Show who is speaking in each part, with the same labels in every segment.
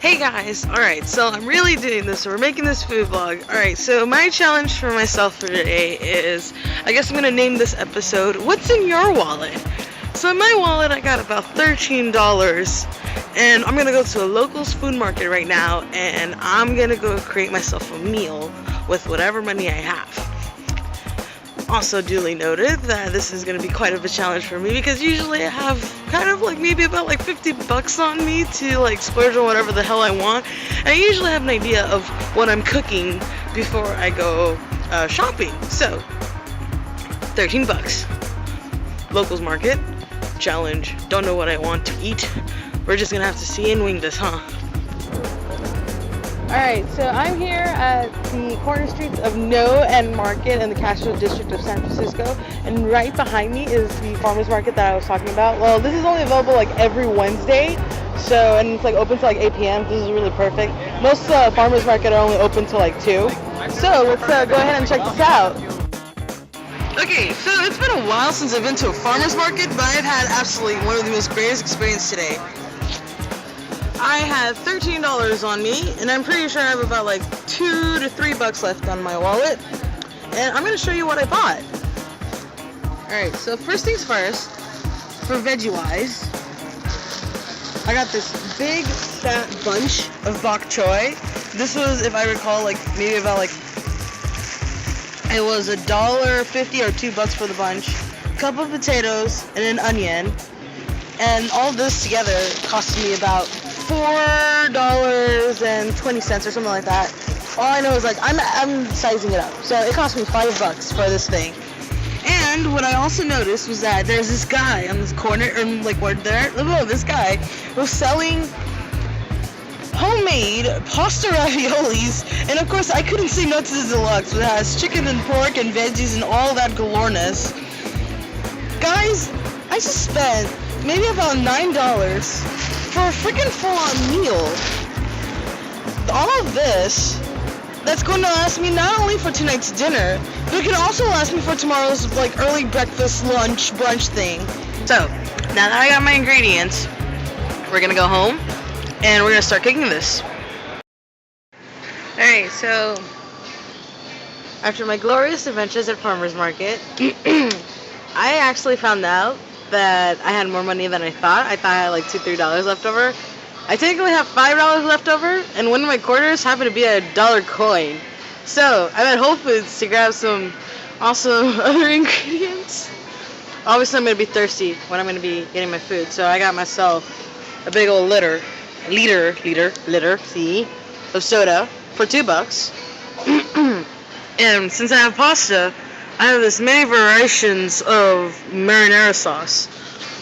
Speaker 1: Hey guys, alright, so I'm really doing this, so we're making this food vlog. Alright, so my challenge for myself for today is, I guess I'm gonna name this episode, What's in Your Wallet? So in my wallet I got about $13, and I'm gonna go to a locals food market right now, and I'm gonna go create myself a meal with whatever money I have. Also duly noted that this is going to be quite of a challenge for me because usually I have kind of like maybe about like $50 on me to like splurge on whatever the hell I want, and I usually have an idea of what I'm cooking before I go shopping. So $13, locals market challenge, don't know what I want to eat, we're just gonna have to see and wing this, huh? Alright, so I'm here at the corner streets of No and Market in the Castro district of San Francisco, and right behind me is the farmers market that I was talking about. Well, this is only available like every Wednesday, so, and it's like open till like 8 p.m. This is really perfect. Most farmers market are only open till like 2. So let's go ahead and check this out. Okay, so it's been a while since I've been to a farmers market, but I've had absolutely one of the most greatest experiences today. I had $13 on me, and I'm pretty sure I have about like $2 to $3 left on my wallet, and I'm going to show you what I bought. Alright, so first things first, for veggie wise, I got this big fat bunch of bok choy. This was, if I recall, like maybe about like, it was $1.50 or $2 for the bunch, a couple of potatoes, and an onion, and all this together cost me about $4.20 or something like that. All I know is like I'm sizing it up, so it cost me $5 for this thing. And what I also noticed was that there's this guy on this corner, or like where there, oh, this guy was selling homemade pasta raviolis, and of course I couldn't say no to the deluxe, but it has chicken and pork and veggies and all that galoreness. Guys, I just spent maybe about $9 for a freaking full-on meal. All of this, that's going to last me not only for tonight's dinner, but it can also last me for tomorrow's like early breakfast, lunch, brunch thing. So, now that I got my ingredients, we're going to go home and we're going to start cooking this. Alright, so after my glorious adventures at farmers market, I actually found out that I had more money than I thought. I thought I had like $2, $3 left over. I technically have $5 left over, and one of my quarters happened to be a $1 coin. So I'm at Whole Foods to grab some awesome other ingredients. Obviously I'm going to be thirsty when I'm going to be getting my food, so I got myself a big old liter, see, of soda for $2. And since I have pasta, I have this many variations of marinara sauce.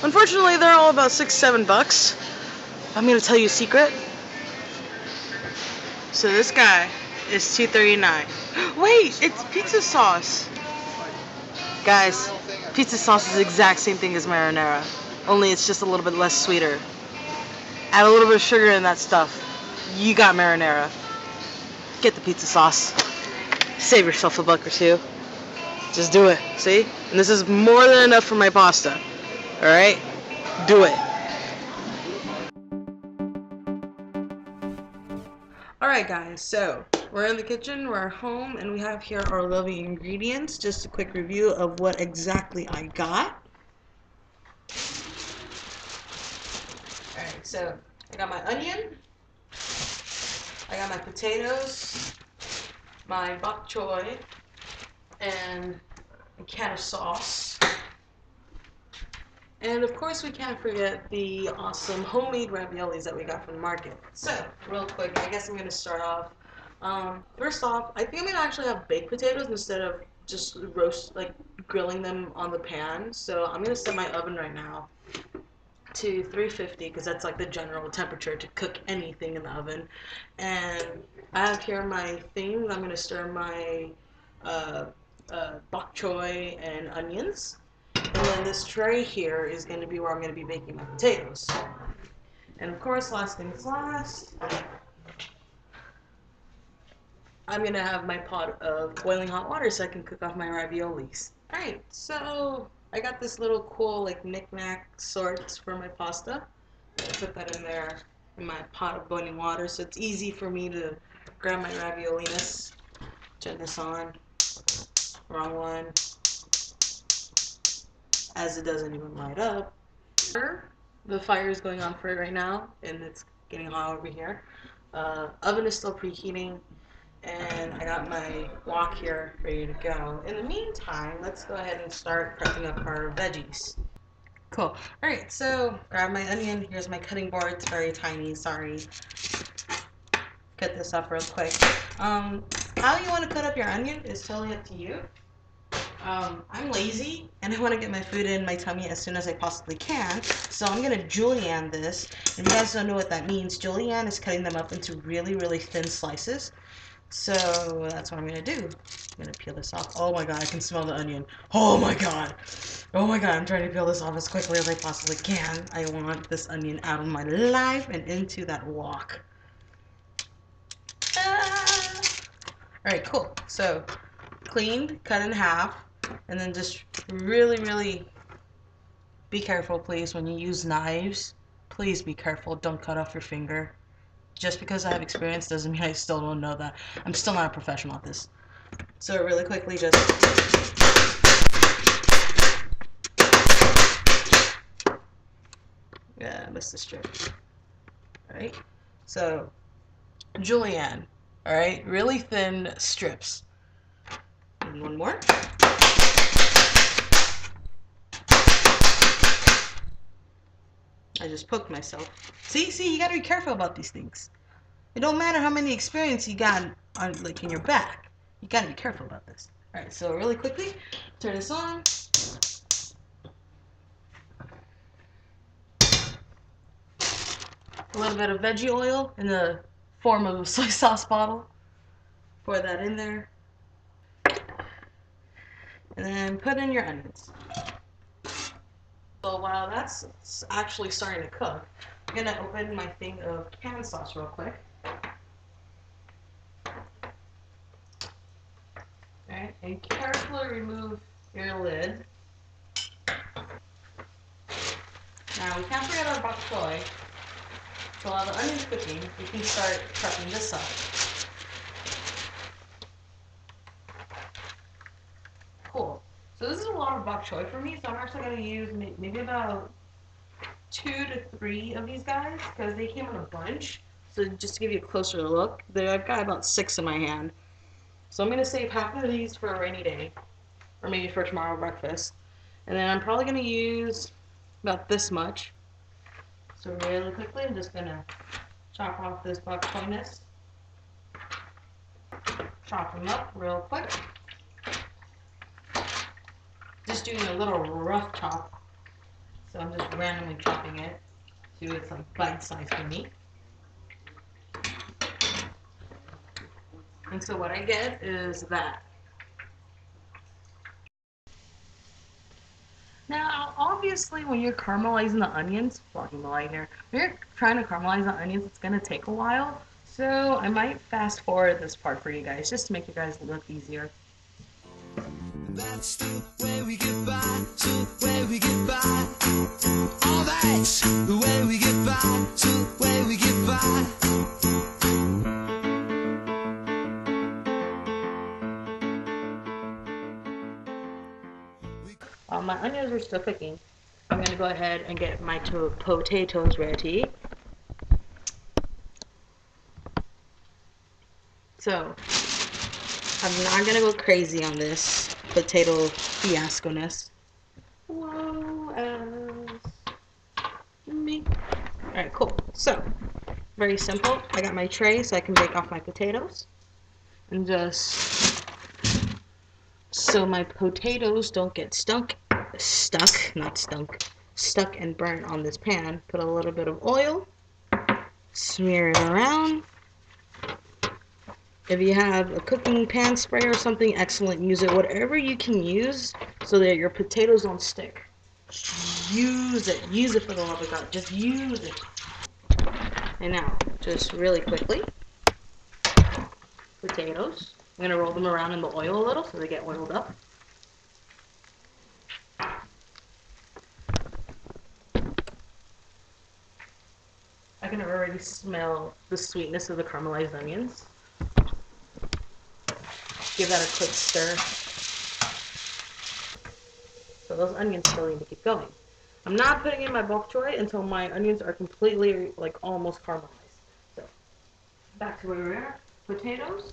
Speaker 1: Unfortunately, they're all about $6, $7. I'm gonna tell you a secret. So this guy is $2.39. Wait, it's pizza sauce. Guys, pizza sauce is the exact same thing as marinara, only it's just a little bit less sweeter. Add a little bit of sugar in that stuff. You got marinara. Get the pizza sauce. Save yourself $1 or $2. Just do it, see? And this is more than enough for my pasta. Alright? Do it. Alright guys, so we're in the kitchen, we're home, and we have here our lovely ingredients. Just a quick review of what exactly I got. Alright, so I got my onion, I got my potatoes, my bok choy, and a can of sauce. And of course we can't forget the awesome homemade raviolis that we got from the market. So, real quick, I guess I'm going to start off. First off, I think I'm going to actually have baked potatoes instead of just grilling them on the pan. So I'm going to set my oven right now to 350 because that's like the general temperature to cook anything in the oven. And I have here my thing. I'm going to stir my bok choy and onions, and then this tray here is going to be where I'm going to be baking my potatoes. And of course, last things last, I'm going to have my pot of boiling hot water so I can cook off my raviolis. Alright, so I got this little cool like knick-knack sorts for my pasta. I'll put that in there in my pot of boiling water, so it's easy for me to grab my raviolinis. Turn this on. Wrong one. As it doesn't even light up. The fire is going on for it right now, and it's getting hot over here. Oven is still preheating, and I got my wok here ready to go. In the meantime, let's go ahead and start prepping up our veggies. Cool. Alright, so grab my onion. Here's my cutting board. It's very tiny, sorry. Cut this up real quick. How you want to cut up your onion is totally up to you. I'm lazy and I want to get my food in my tummy as soon as I possibly can, so I'm going to julienne this. If you guys don't know what that means, julienne is cutting them up into really, really thin slices. So that's what I'm going to do. I'm going to peel this off. Oh my god, I can smell the onion. Oh my god. Oh my god, I'm trying to peel this off as quickly as I possibly can. I want this onion out of my life and into that wok. Alright, cool. So, cleaned, cut in half, and then just really, really be careful, please, when you use knives. Please be careful. Don't cut off your finger. Just because I have experience doesn't mean I still don't know that. I'm still not a professional at this. So really quickly, just... Yeah, I missed the strip. Alright, so julienne. Alright, really thin strips. And one more. I just poked myself. See, you gotta be careful about these things. It don't matter how many experience you got on, like, in your back. You gotta be careful about this. Alright, so really quickly, turn this on. A little bit of veggie oil in the form of a soy sauce bottle. Pour that in there. And then put in your onions. So while that's actually starting to cook, I'm gonna open my thing of canned sauce real quick. Alright, and carefully remove your lid. Now we can't forget our bok choy. So while the onion's cooking, we can start prepping this up. Cool. So this is a lot of bok choy for me, so I'm actually going to use maybe about 2 to 3 of these guys, because they came in a bunch. So just to give you a closer look, I've got about 6 in my hand. So I'm going to save half of these for a rainy day, or maybe for tomorrow breakfast. And then I'm probably going to use about this much. So really quickly, I'm just going to chop off this bok choyness. Chop them up real quick. Just doing a little rough chop. So I'm just randomly chopping it so it's like bite-sized for me. And so what I get is that. Now, obviously, when you're caramelizing the onions, blocking the light here, when you're trying to caramelize the onions, it's going to take a while. So I might fast forward this part for you guys, just to make you guys look easier. That's the way we get by, so the way we get by. All that's the way we get by, so the way we get by. While my onions are still cooking, I'm going to go ahead and get my potatoes ready. So, I'm not going to go crazy on this potato fiasco-ness. Whoa, me. Alright, cool. So, very simple. I got my tray so I can bake off my potatoes. And just so my potatoes don't get stuck and burnt on this pan. Put a little bit of oil, smear it around. If you have a cooking pan spray or something, excellent, use it. Whatever you can use so that your potatoes don't stick. Use it. Use it for the love of God. Just use it. And now, just really quickly, potatoes. I'm going to roll them around in the oil a little so they get oiled up. I I can already smell the sweetness of the caramelized onions. Give that a quick stir. So those onions still need to keep going. I'm not putting in my bok choy until my onions are completely, like, almost caramelized. So, back to where we are. Potatoes.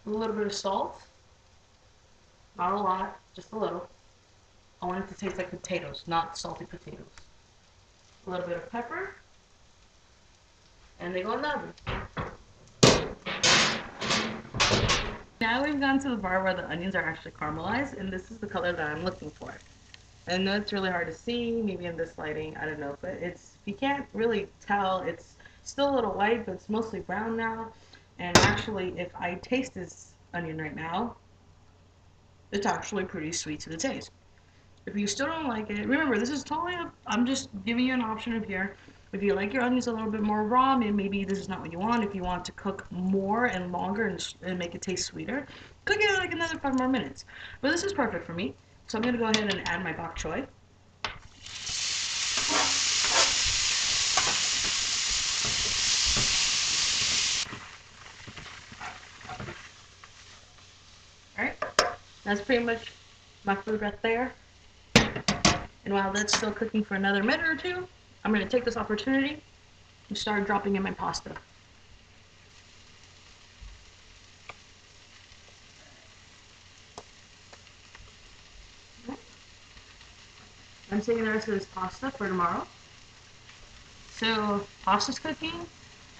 Speaker 1: A little bit of salt. Not a lot, just a little. I want it to taste like potatoes, not salty potatoes. A little bit of pepper. And they go in the oven. Now we've gone to the part where the onions are actually caramelized, and this is the color that I'm looking for. I know it's really hard to see, maybe in this lighting, I don't know, but you can't really tell, it's still a little white, but it's mostly brown now. And actually, if I taste this onion right now, it's actually pretty sweet to the taste. If you still don't like it, remember, this is totally up, I'm just giving you an option of here. If you like your onions a little bit more raw, maybe this is not what you want. If you want to cook more and longer and make it taste sweeter, cook it like another 5 more minutes. But this is perfect for me. So I'm going to go ahead and add my bok choy. Alright, that's pretty much my food right there. And while that's still cooking for another minute or two, I'm going to take this opportunity and start dropping in my pasta. I'm saving the rest of this pasta for tomorrow. So, pasta's cooking.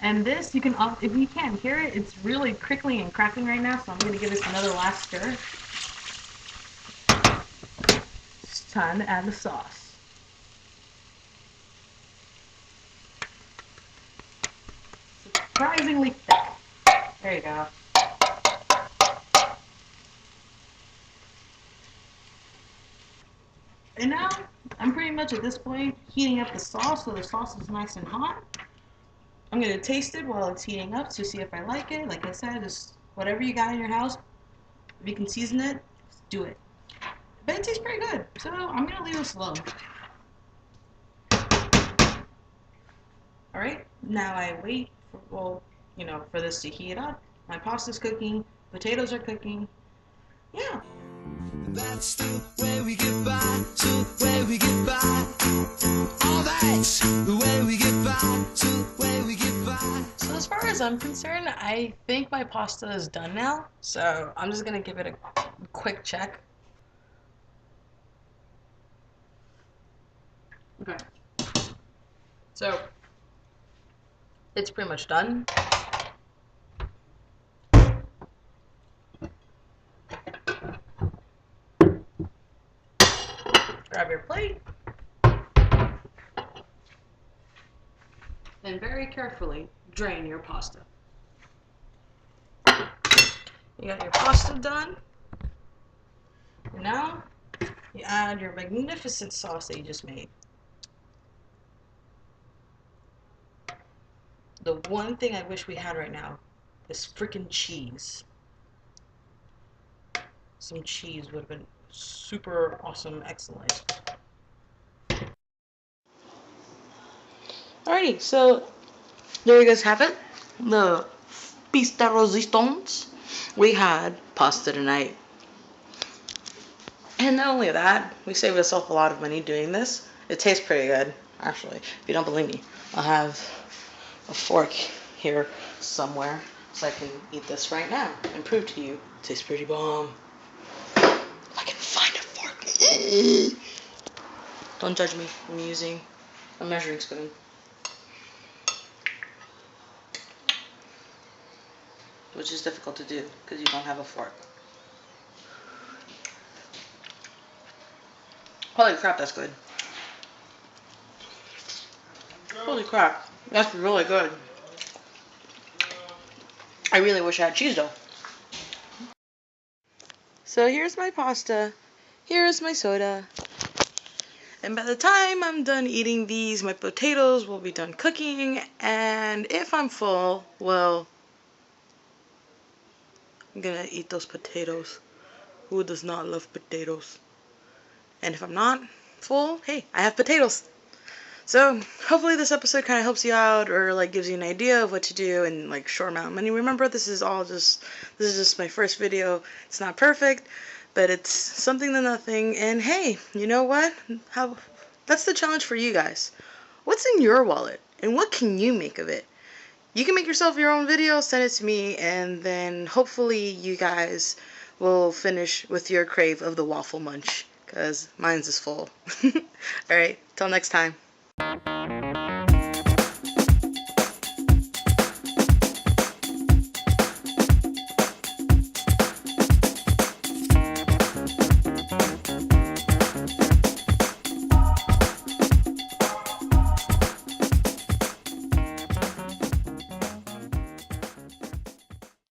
Speaker 1: And this, you can, if you can't hear it, it's really crickling and cracking right now, so I'm going to give this another last stir. It's time to add the sauce. Surprisingly thick. There you go. And now, I'm pretty much at this point heating up the sauce so the sauce is nice and hot. I'm going to taste it while it's heating up to see if I like it. Like I said, just whatever you got in your house, if you can season it, just do it. But it tastes pretty good, so I'm going to leave this alone. Alright, now I wait for, for this to heat up. My pasta's cooking, potatoes are cooking. Yeah. That's the way we get by, the way we get by. All that's the way we get by, the way we get by. So as far as I'm concerned, I think my pasta is done now. So I'm just gonna give it a quick check. Okay. So it's pretty much done. Grab your plate. And very carefully drain your pasta. You got your pasta done. And now you add your magnificent sauce that you just made. The one thing I wish we had right now is freaking cheese. Some cheese would have been super awesome, excellent. Alrighty, so there you guys have it. The pista resistance. We had pasta tonight. And not only that, we saved ourselves a lot of money doing this. It tastes pretty good, actually. If you don't believe me, I'll have a fork here somewhere so I can eat this right now and prove to you it tastes pretty bomb. If I can find a fork. Don't judge me. I'm using a measuring spoon. Which is difficult to do because you don't have a fork. Holy crap, that's good. Holy crap, that's really good. I really wish I had cheese though. So here's my pasta. Here's my soda. And by the time I'm done eating these, my potatoes will be done cooking. And if I'm full, well, I'm gonna eat those potatoes. Who does not love potatoes? And if I'm not full, hey, I have potatoes. So hopefully this episode kind of helps you out, or like gives you an idea of what to do in like short amount of money. Remember, this is just my first video. It's not perfect, but it's something to nothing. And hey, you know what? That's the challenge for you guys. What's in your wallet, and what can you make of it? You can make yourself your own video, send it to me, and then hopefully you guys will finish with your crave of the waffle munch, because mine's is full. Alright, till next time.